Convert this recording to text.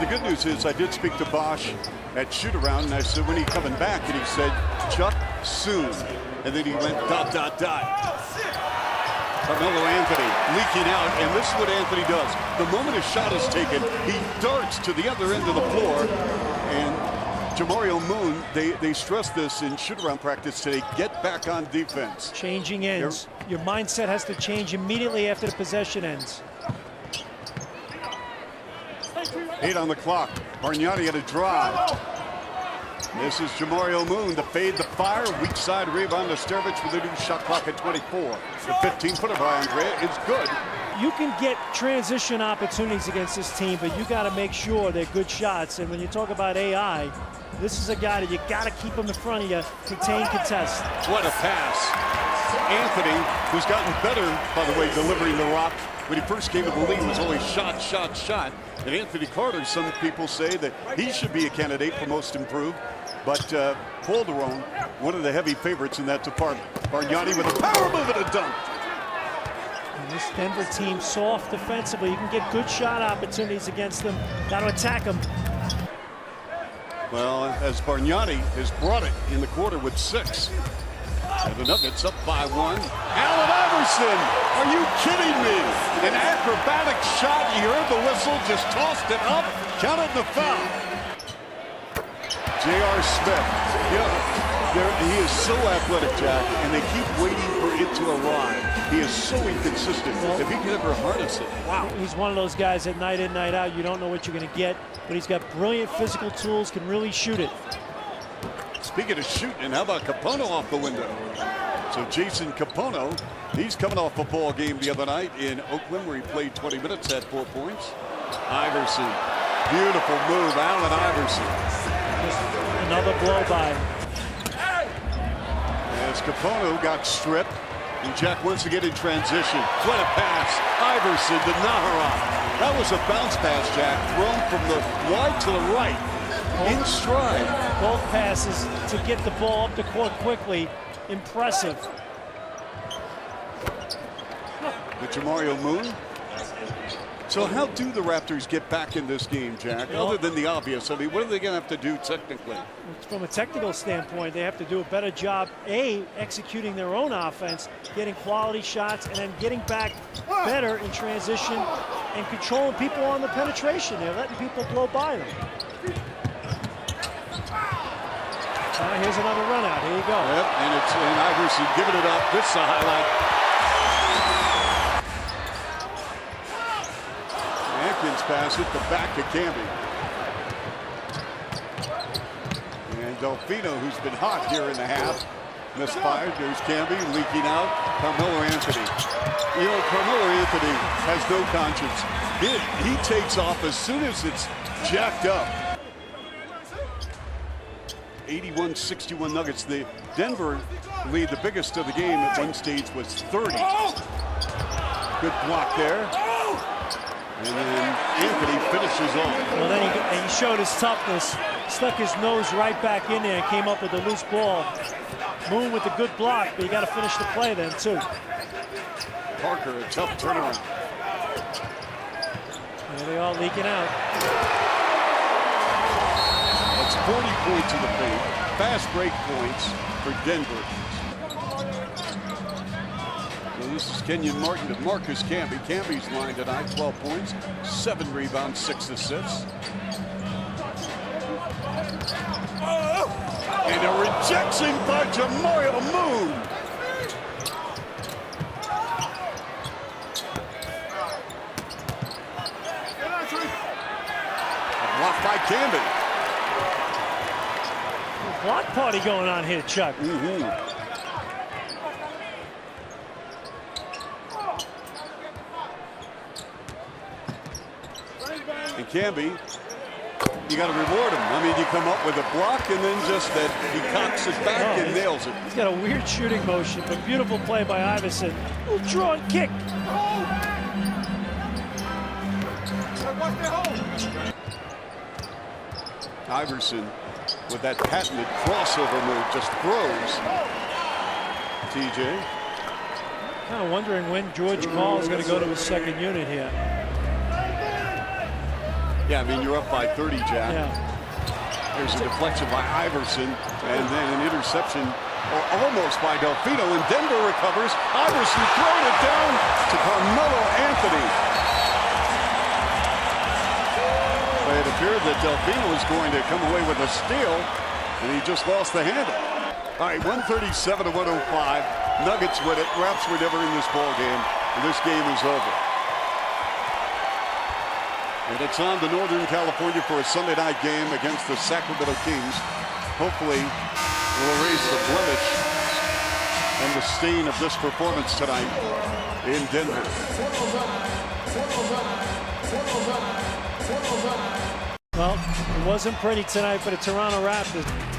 the good news is I did speak to Bosch at shoot-around, and I said, when are you coming back? And he said, Chuck, soon. And then he went ... Carmelo Anthony leaking out, and this is what Anthony does. The moment a shot is taken, he darts to the other end of the floor. And Jamario Moon, they stress this in shoot-around practice today, get back on defense. Changing ends. Your mindset has to change immediately after the possession ends. 8 on the clock. Bargnani had a drive. This is Jamario Moon to fade the fire. Weak side rebound to Sterovich with a new shot clock at 24. The 15-footer by Andrea is good. You can get transition opportunities against this team, but you got to make sure they're good shots. And when you talk about AI, this is a guy that you got to keep him in front of you, contain, contest. What a pass. Anthony, who's gotten better, by the way, delivering the rock. When he first came to the league, it was always shot, shot, shot. And Anthony Carter, some people say that he should be a candidate for most improved. But Calderon, one of the heavy favorites in that department. Bargnani with a power move and a dunk. And this Denver team soft defensively. You can get good shot opportunities against them. Got to attack them. Well, as Bargnani has brought it in the quarter with 6. And the Nuggets up by 1. Allen Iverson, are you kidding me? An acrobatic shot. You heard the whistle, just tossed it up, counted the foul. J.R. Smith, he is so athletic, Jack, and they keep waiting for it to arrive. He is so inconsistent. If he could ever harness it, wow. He's one of those guys that night in, night out, you don't know what you're going to get, but he's got brilliant physical tools, can really shoot it. Speaking of shooting, how about Capono off the window? So Jason Capono, he's coming off a ball game the other night in Oakland where he played 20 minutes, had 4 points. Iverson, beautiful move, Allen Iverson. Just another blow by. As Capono got stripped, and Jack once again in transition. What a pass, Iverson to Nahara. That was a bounce pass, Jack, thrown from the wide to the right. In stride. Both passes to get the ball up the court quickly. Impressive. With Jamario Moon. So how do the Raptors get back in this game, Jack? Other than the obvious, I mean, what are they going to have to do technically? From a technical standpoint, they have to do a better job, A, executing their own offense, getting quality shots, and then getting back better in transition and controlling people on the penetration. They're letting people blow by them. Here's another run out. Here you go. Yep, and it's Iverson giving it up. This is a highlight. Atkins pass hit the back of Camby. And Delfino, who's been hot here in the half, misfired. There's Camby leaking out. Carmelo Anthony. You know, Carmelo Anthony has no conscience. He takes off as soon as it's jacked up. 81-61 Nuggets. The Denver lead, the biggest of the game at one stage, was 30. Good block there. And then Anthony finishes off. Well, then he showed his toughness, stuck his nose right back in there and came up with a loose ball. Moon with a good block, but you got to finish the play then, too. Parker, a tough turnaround. There they are leaking out. 40 points in the paint. Fast break points for Denver. So this is Kenyon Martin to Marcus Camby. Camby's line tonight, 12 points, 7 rebounds, 6 assists. And a rejection by Jamario Moon. Blocked by Camby. Block party going on here, Chuck. And Camby, you got to reward him. I mean, you come up with a block and then just that he cocks it back and nails it. He's got a weird shooting motion, but beautiful play by Iverson. Little draw and kick. Iverson with that patented crossover move just throws. TJ. Kind of wondering when George Karl is going to go to his second unit here. Yeah, I mean, you're up by 30, Jack. Yeah. There's a deflection by Iverson, and then an interception almost by Delfino, and Denver recovers. Iverson throwing it down to Carmelo Anthony. It appeared that Delfino was going to come away with a steal, and he just lost the handle. All right, 137 to 105. Nuggets win it. Raps were never in this ball game, and this game is over. And it's on to Northern California for a Sunday night game against the Sacramento Kings. Hopefully, we'll erase the blemish and the stain of this performance tonight in Denver. Well, it wasn't pretty tonight for the Toronto Raptors.